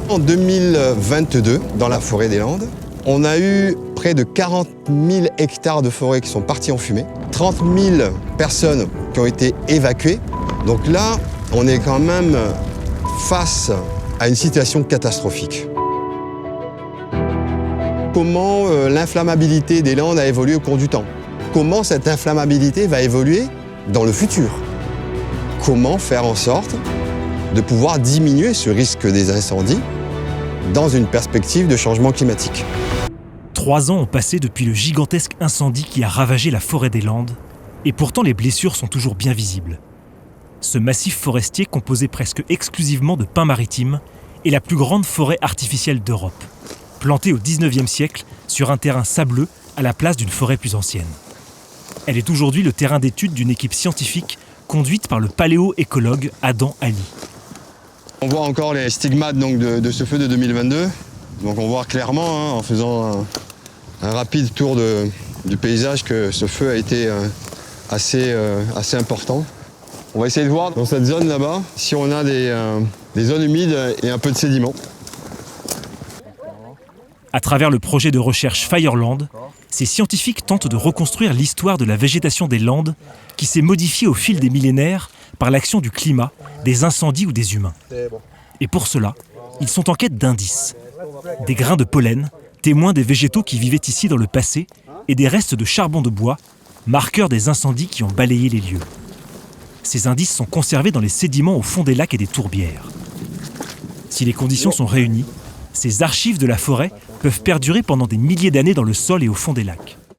En 2022, dans la forêt des Landes, on a eu près de 40 000 hectares de forêt qui sont partis en fumée, 30 000 personnes qui ont été évacuées. Donc là, on est quand même face à une situation catastrophique. Comment l'inflammabilité des Landes a évolué au cours du temps? Comment cette inflammabilité va évoluer dans le futur? Comment faire en sorte de pouvoir diminuer ce risque des incendies dans une perspective de changement climatique? 3 ans ont passé depuis le gigantesque incendie qui a ravagé la forêt des Landes, et pourtant les blessures sont toujours bien visibles. Ce massif forestier, composé presque exclusivement de pins maritimes, est la plus grande forêt artificielle d'Europe, plantée au XIXe siècle sur un terrain sableux à la place d'une forêt plus ancienne. Elle est aujourd'hui le terrain d'étude d'une équipe scientifique conduite par le paléoécologue Adam Ali. On voit encore les stigmates donc, de ce feu de 2022. Donc on voit clairement, en faisant un rapide tour du paysage, que ce feu a été assez important. On va essayer de voir dans cette zone là-bas si on a des zones humides et un peu de sédiments. À travers le projet de recherche Fireland, ces scientifiques tentent de reconstruire l'histoire de la végétation des Landes qui s'est modifiée au fil des millénaires par l'action du climat, des incendies ou des humains. Et pour cela, ils sont en quête d'indices. Des grains de pollen, témoins des végétaux qui vivaient ici dans le passé, et des restes de charbon de bois, marqueurs des incendies qui ont balayé les lieux. Ces indices sont conservés dans les sédiments au fond des lacs et des tourbières. Si les conditions sont réunies, ces archives de la forêt peuvent perdurer pendant des milliers d'années dans le sol et au fond des lacs.